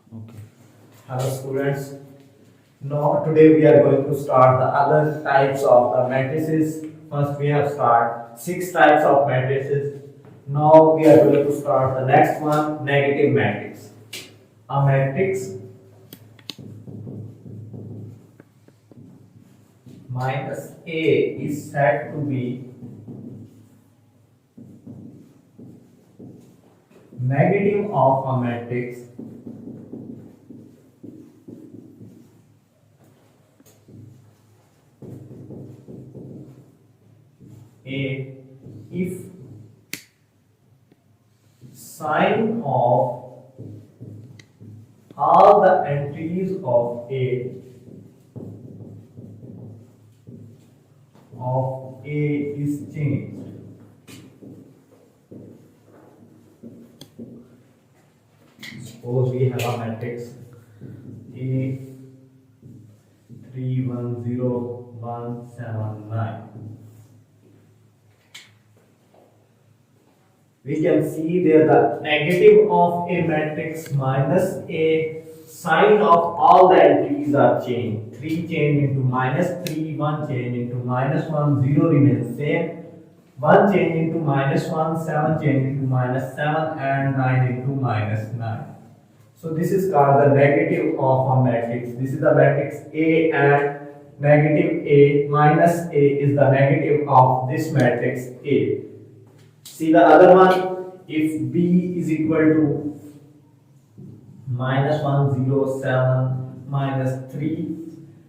Okay. Hello students. Now today we are going to start the other types of the matrices. First we have start 6 types of matrices. Now we are going to start the next one, negative matrix. A matrix minus A is said to be negative of a matrix A if sign of all the entries of A is changed. Suppose we have a matrix A 3 1 0 1 7 9. We can see there the negative of a matrix minus a sign of all the entries are changed. 3 change into minus 3, 1 change into minus 1, 0 remains same. 1 change into minus 1, 7 change into minus 7 and 9 into minus 9. So this is called the negative of a matrix. This is the matrix A and negative A minus A is the negative of this matrix A. See the other one, if B is equal to minus 1, 0, 7, minus 3,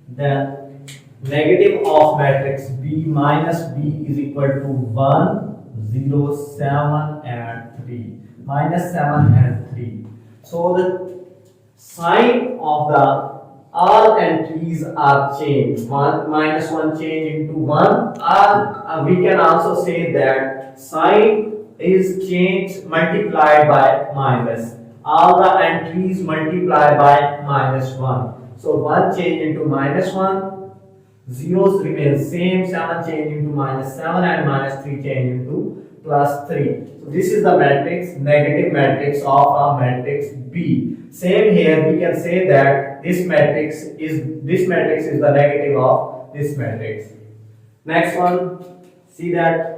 then negative of matrix B minus B is equal to 1, 0, 7 and 3. Minus 7 and 3. So the sign of the all entries are changed. 1 minus 1 change into 1, or we can also say that sign is changed multiplied by minus. All the entries multiply by minus 1. So 1 change into minus 1, zeros remain same, 7 change into minus 7 and minus 3 change into plus 3. So this is the matrix, negative matrix of a matrix B. Same here, we can say that this matrix is the negative of this matrix. Next one, see that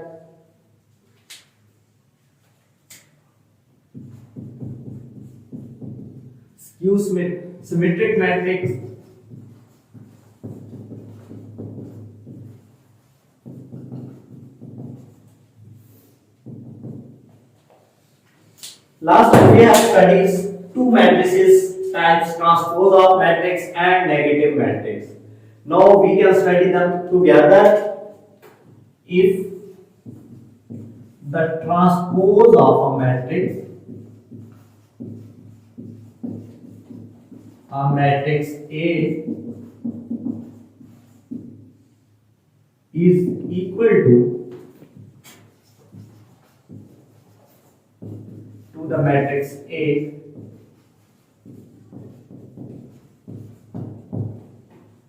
skew symmetric matrix last time we have studied two matrices types, transpose of matrix and negative matrix. Now we can study them together. If the transpose of a matrix A is equal to the matrix A,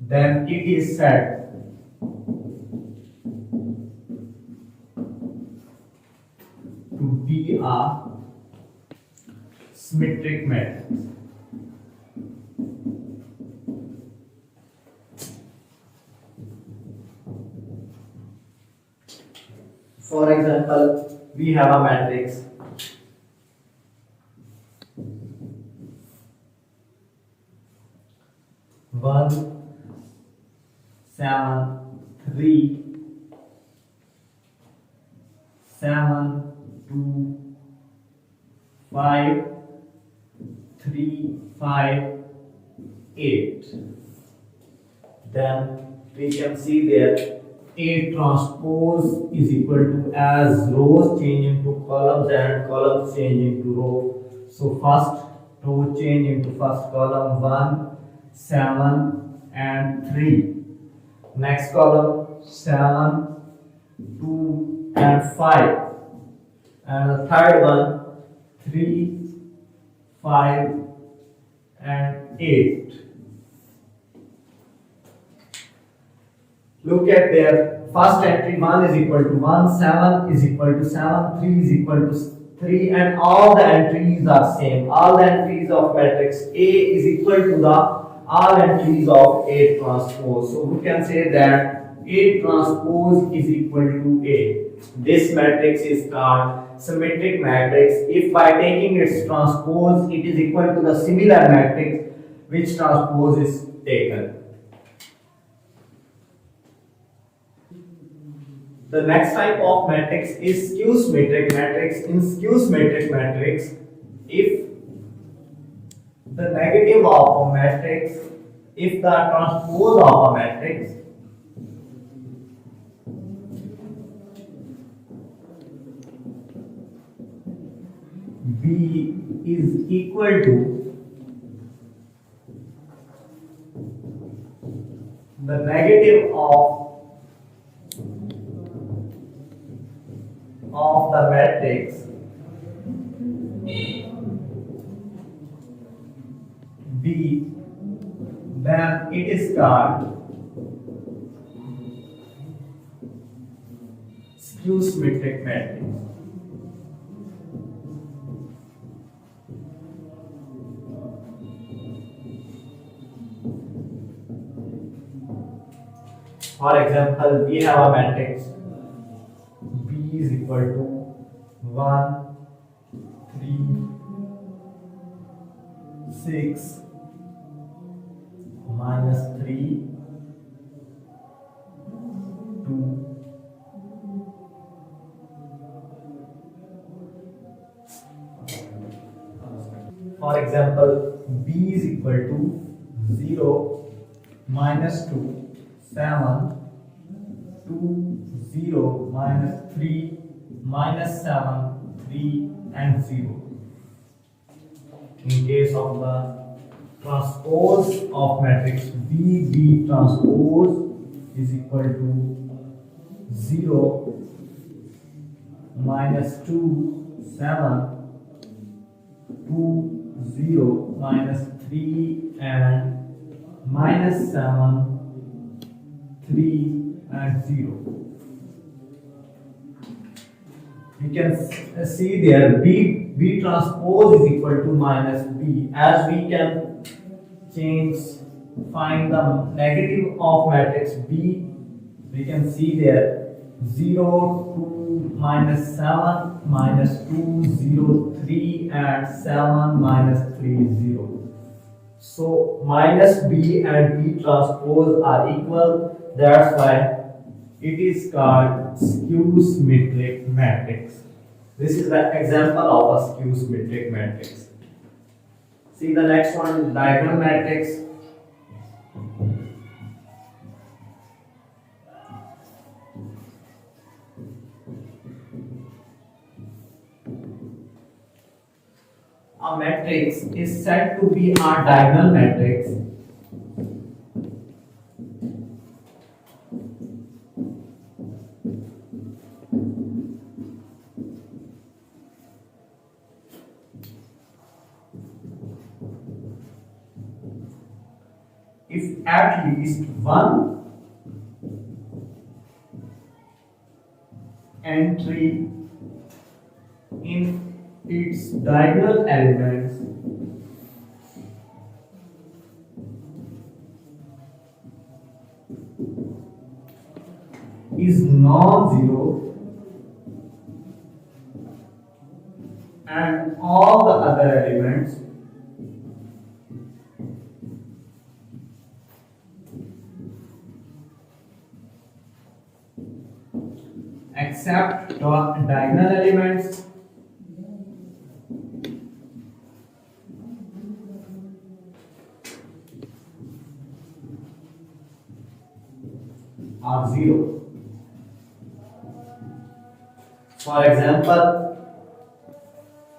then it is said to be a symmetric matrix. For example, we have a matrix one, 7, 3, 7, 2, 5, 3, 5, 8. Then we can see there A transpose is equal to, as rows change into columns and columns change into row. So first row change into first column 1, 7 and 3. Next column 7, 2 and 5. And the third one 3, 5 and 8. Look at their first entry, 1 is equal to 1, 7 is equal to 7, 3 is equal to 3 and all the entries are same. All the entries of matrix A is equal to the all entries of A transpose. So we can say that A transpose is equal to A. This matrix is called symmetric matrix. If by taking its transpose it is equal to the similar matrix which transpose is taken. The next type of matrix is skew-symmetric matrix. In skew-symmetric matrix, if the negative of a matrix, if the transpose of a matrix B is equal to the negative of the matrix B, then it is called skew-symmetric matrix. For example, we have a matrix B is equal to 1, 3, 6, minus 3, 2, for example, B is equal to 0, minus 2, 7, 2, 0, minus 3, minus 7, 3 and 0. In case of the transpose of matrix B, B transpose is equal to 0, minus 2, 7, 2, 0, minus 3 and minus 7, 3 and 0. We can see there B transpose is equal to minus B, as we can find the negative of matrix B. We can see there 0, 2, minus 7, minus 2, 0, 3 and 7, minus 3, 0. So minus B and B transpose are equal. That's why it is called skew-symmetric matrix. This is the example of a skew-symmetric matrix. See the next one, diagonal matrix. A matrix is said to be a diagonal matrix if at least one entry in its diagonal elements is non-zero and all the other elements except diagonal elements are zero. For example,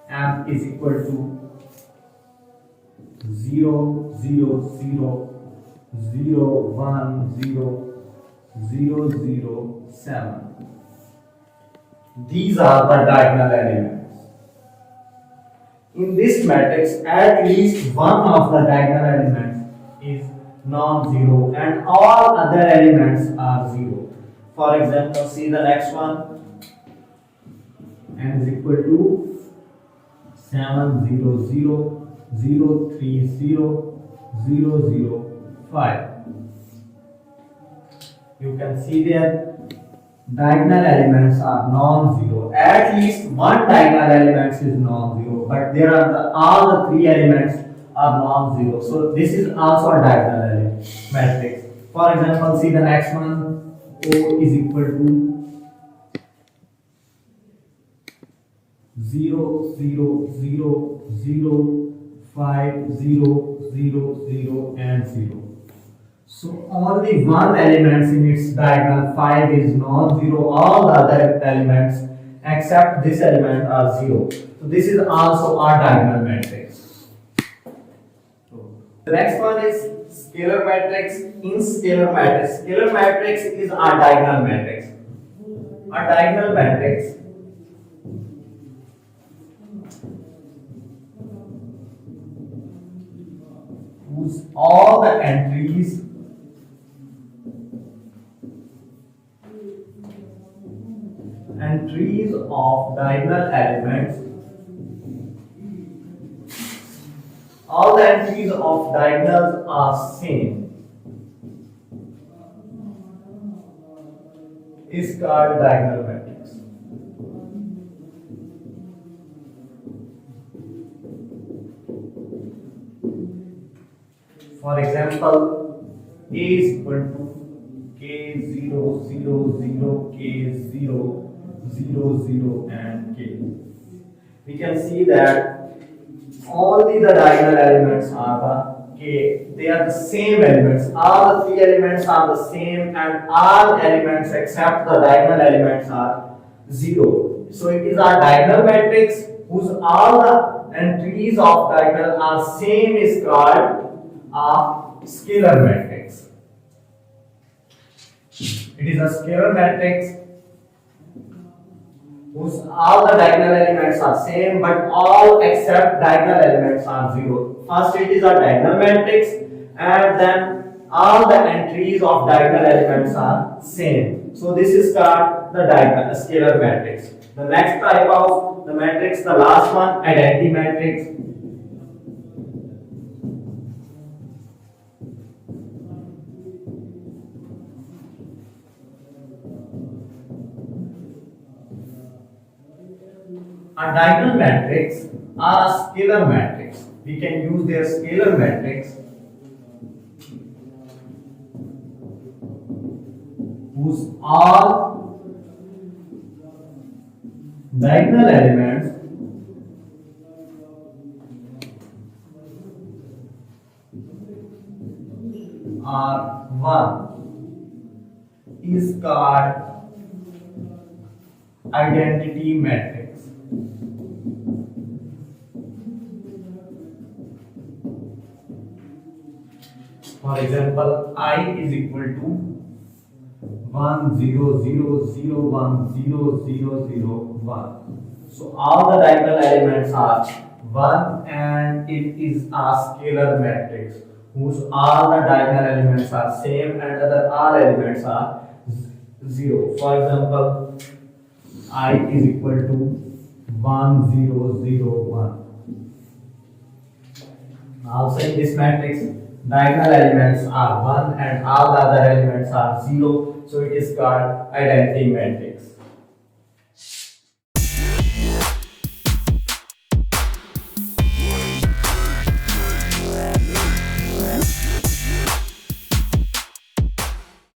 m is equal to 0, 0, 0, 0, 1, 0, 0, 0, 7. These are the diagonal elements. In this matrix, at least one of the diagonal elements is non-zero and all other elements are zero. For example, see the next one, n is equal to 700 030 005. You can see there diagonal elements are non-zero. At least one diagonal element is non-zero, but there are all the three elements are non-zero. So this is also a diagonal matrix. For example, see the next one. O is equal to 0 0 0 0 5 0 0 0 and 0. So only one element in its diagonal 5 is non-zero. All the other elements except this element are 0. So this is also our diagonal matrix. The next one is scalar matrix. In scalar matrix, scalar matrix is our diagonal matrix. Our diagonal matrix whose all the entries of diagonal elements, all the entries of diagonals are same, is called diagonal matrix. For example, A is equal to K0 0 0 K0 0 0 and K. We can see that only the diagonal elements are the K. They are the same elements. All the three elements are the same, and all elements except the diagonal elements are 0. So it is our diagonal matrix whose all the entries of diagonal are same is called a scalar matrix. It is a scalar matrix whose all the diagonal elements are same, but all except diagonal elements are 0. First it is a diagonal matrix, and then all the entries of diagonal elements are same. So this is called the diagonal scalar matrix. The next type of the matrix, the last one, identity matrix. A diagonal matrix are a scalar matrix. We can use their scalar matrix whose all diagonal elements are 1 is called identity matrix. For example, I is equal to 1 0 0 0 1 0 0 0 1. So all the diagonal elements are 1, and it is a scalar matrix whose all the diagonal elements are same and other all elements are 0. For example, I is equal to 1 0 0 1. Also in this matrix, diagonal elements are 1 and all the other elements are 0, so it is called identity matrix.